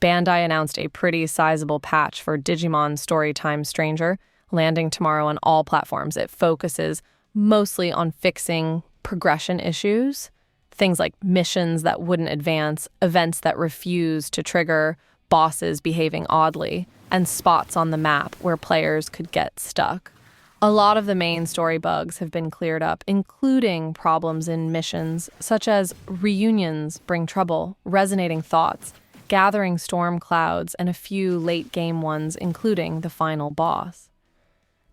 Bandai announced a pretty sizable patch for Digimon Storytime Stranger, landing tomorrow on all platforms. It focuses mostly on fixing progression issues, things like missions that wouldn't advance, events that refuse to trigger, bosses behaving oddly, and spots on the map where players could get stuck. A lot of the main story bugs have been cleared up, including problems in missions such as reunions bring trouble, resonating thoughts, gathering storm clouds, and a few late-game ones, including the final boss.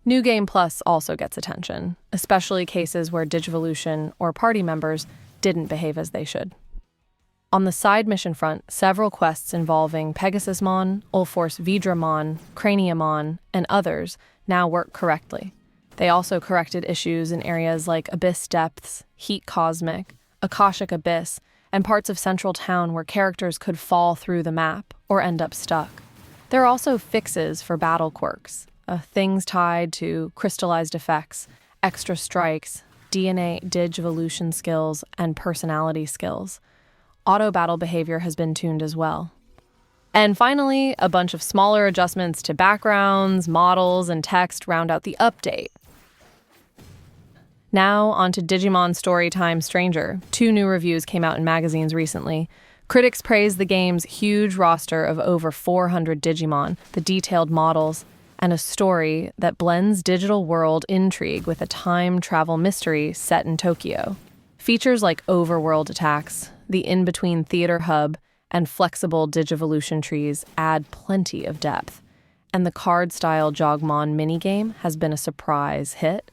New Game Plus also gets attention, especially cases where Digivolution or party members didn't behave as they should. On the side mission front, several quests involving Pegasusmon, Ulforce Vidramon, Craniamon, and others now work correctly. They also corrected issues in areas like Abyss Depths, Heat Cosmic, Akashic Abyss, and parts of Central Town where characters could fall through the map or end up stuck. There are also fixes for battle quirks, things tied to crystallized effects, extra strikes, DNA Digivolution skills, and personality skills. Auto battle behavior has been tuned as well. And finally, a bunch of smaller adjustments to backgrounds, models, and text round out the update. Now, on to Digimon Storytime Stranger. 2 new reviews came out in magazines recently. Critics praised the game's huge roster of over 400 Digimon, the detailed models, and a story that blends digital world intrigue with a time travel mystery set in Tokyo. Features like overworld attacks, the in-between theater hub, and flexible Digivolution trees add plenty of depth. And the card-style Jogmon minigame has been a surprise hit.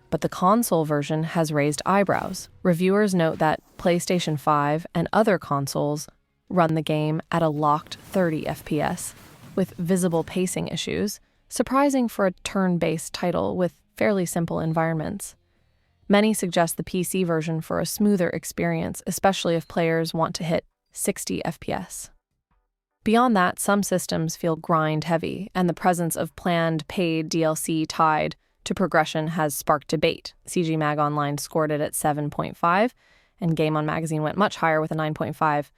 But the console version has raised eyebrows. Reviewers note that PlayStation 5 and other consoles run the game at a locked 30 FPS, with visible pacing issues, surprising for a turn-based title with fairly simple environments. Many suggest the PC version for a smoother experience, especially if players want to hit 60 FPS. Beyond that, some systems feel grind-heavy, and the presence of planned paid DLC tied to progression has sparked debate. CG Mag Online scored it at 7.5, and Game On Magazine went much higher with a 9.5.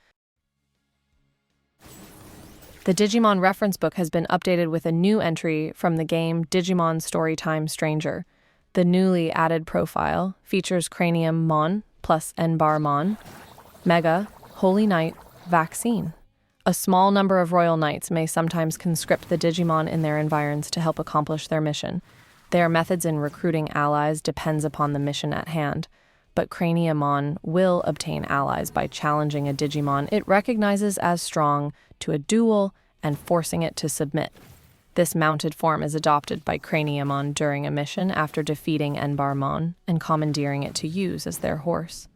The Digimon reference book has been updated with a new entry from the game Digimon Storytime Stranger. The newly added profile features Craniamon plus Enbarrmon, Mega, Holy Knight, Vaccine. A small number of Royal Knights may sometimes conscript the Digimon in their environs to help accomplish their mission. Their methods in recruiting allies depends upon the mission at hand, but Craniamon will obtain allies by challenging a Digimon it recognizes as strong to a duel and forcing it to submit. This mounted form is adopted by Craniamon during a mission after defeating Enbarrmon and commandeering it to use as their horse.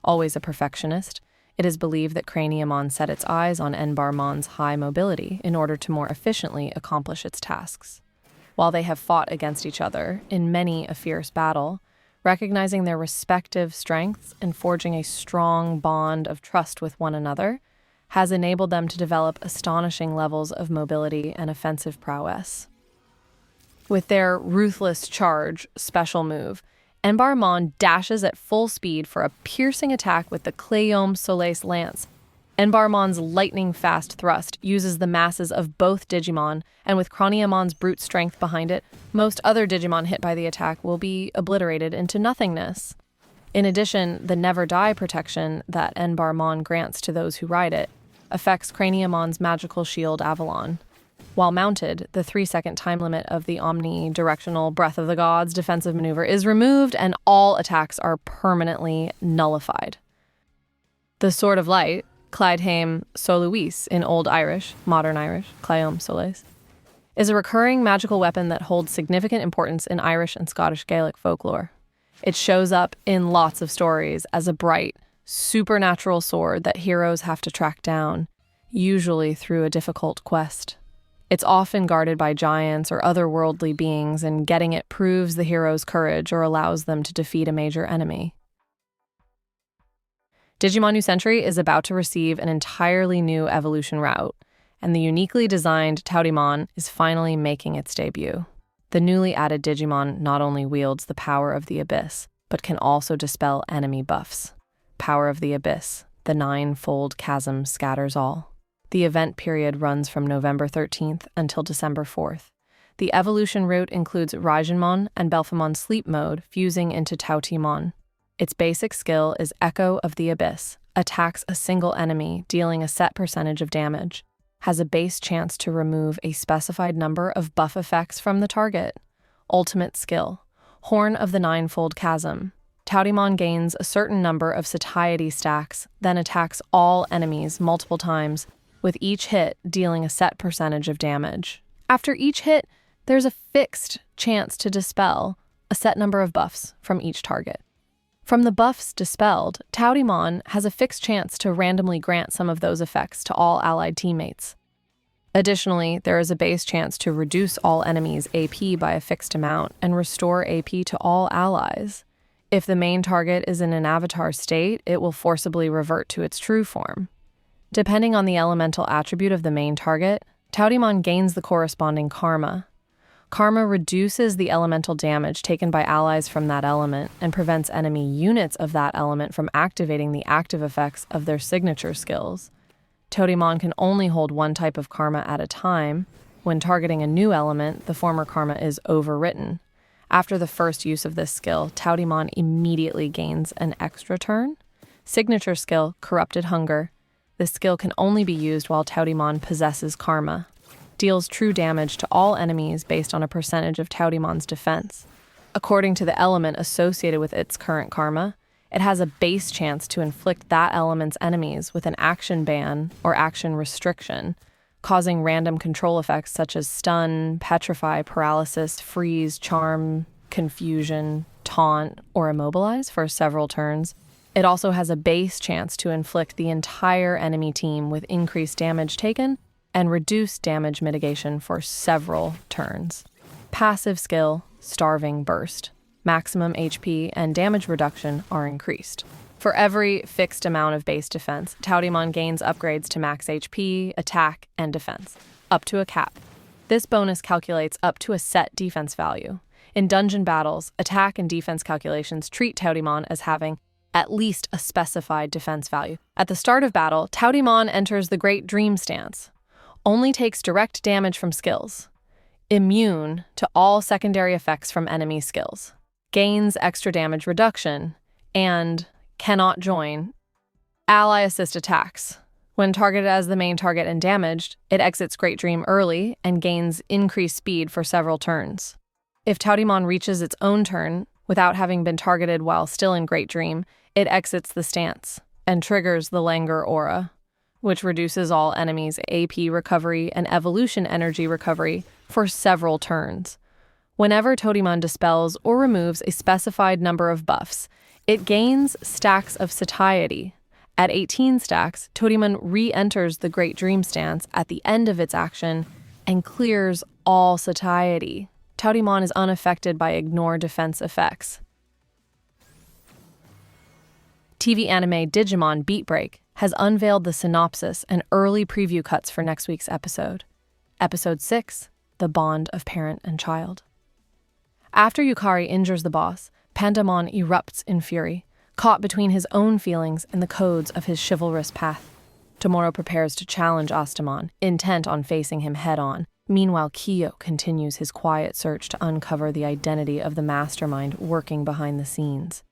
Always a perfectionist, it is believed that Craniamon set its eyes on Enbarrmon's high mobility in order to more efficiently accomplish its tasks. While they have fought against each other in many a fierce battle, recognizing their respective strengths and forging a strong bond of trust with one another has enabled them to develop astonishing levels of mobility and offensive prowess. With their Ruthless Charge special move, Enbarrmon dashes at full speed for a piercing attack with the Clayome Soleil's Lance. Enbarrmon's lightning-fast thrust uses the masses of both Digimon, and with Craniamon's brute strength behind it, most other Digimon hit by the attack will be obliterated into nothingness. In addition, the Never Die protection that Enbarrmon grants to those who ride it affects Craniamon's magical shield Avalon. While mounted, the 3-second time limit of the omnidirectional Breath of the Gods defensive maneuver is removed and all attacks are permanently nullified. The Sword of Light, Clydhaim Soluis in Old Irish, Modern Irish, Clayome Soleis, is a recurring magical weapon that holds significant importance in Irish and Scottish Gaelic folklore. It shows up in lots of stories as a bright, supernatural sword that heroes have to track down, usually through a difficult quest. It's often guarded by giants or otherworldly beings, and getting it proves the hero's courage or allows them to defeat a major enemy. Digimon New Century is about to receive an entirely new evolution route, and the uniquely designed Taotiemon is finally making its debut. The newly added Digimon not only wields the power of the Abyss, but can also dispel enemy buffs. Power of the Abyss, the 9-fold chasm scatters all. The event period runs from November 13th until December 4th. The evolution route includes Raigenmon and Belphemon Sleep Mode fusing into Taotiemon. Its basic skill is Echo of the Abyss, attacks a single enemy, dealing a set percentage of damage. Has a base chance to remove a specified number of buff effects from the target. Ultimate skill, Horn of the Ninefold Chasm. Taotiemon gains a certain number of satiety stacks, then attacks all enemies multiple times, with each hit dealing a set percentage of damage. After each hit, there's a fixed chance to dispel a set number of buffs from each target. From the buffs dispelled, Taotiemon has a fixed chance to randomly grant some of those effects to all allied teammates. Additionally, there is a base chance to reduce all enemies' AP by a fixed amount and restore AP to all allies. If the main target is in an avatar state, it will forcibly revert to its true form. Depending on the elemental attribute of the main target, Taotiemon gains the corresponding karma. Karma reduces the elemental damage taken by allies from that element and prevents enemy units of that element from activating the active effects of their signature skills. Taotiemon can only hold one type of karma at a time. When targeting a new element, the former karma is overwritten. After the first use of this skill, Taotiemon immediately gains an extra turn. Signature skill, Corrupted Hunger. This skill can only be used while Taotiemon possesses karma. Deals true damage to all enemies based on a percentage of Taotiemon's defense. According to the element associated with its current karma, it has a base chance to inflict that element's enemies with an action ban or action restriction, causing random control effects such as stun, petrify, paralysis, freeze, charm, confusion, taunt, or immobilize for several turns. It also has a base chance to inflict the entire enemy team with increased damage taken and reduce damage mitigation for several turns. Passive skill, Starving Burst. Maximum HP and damage reduction are increased. For every fixed amount of base defense, Taotiemon gains upgrades to max HP, attack, and defense, up to a cap. This bonus calculates up to a set defense value. In dungeon battles, attack and defense calculations treat Taotiemon as having at least a specified defense value. At the start of battle, Taotiemon enters the Great Dream stance. Only takes direct damage from skills. Immune to all secondary effects from enemy skills. Gains extra damage reduction. And cannot join ally assist attacks. When targeted as the main target and damaged, it exits Great Dream early and gains increased speed for several turns. If Taotiemon reaches its own turn without having been targeted while still in Great Dream, it exits the stance and triggers the Languor aura, which reduces all enemies' AP recovery and evolution energy recovery for several turns. Whenever Taotiemon dispels or removes a specified number of buffs, it gains stacks of satiety. At 18 stacks, Taotiemon re-enters the Great Dream stance at the end of its action and clears all satiety. Taotiemon is unaffected by ignore defense effects. TV anime Digimon Beatbreak has unveiled the synopsis and early preview cuts for next week's episode. Episode 6, The Bond of Parent and Child. After Yukari injures the boss, Pandamon erupts in fury, caught between his own feelings and the codes of his chivalrous path. Tomoro prepares to challenge Astamon, intent on facing him head-on. Meanwhile, Kiyo continues his quiet search to uncover the identity of the mastermind working behind the scenes.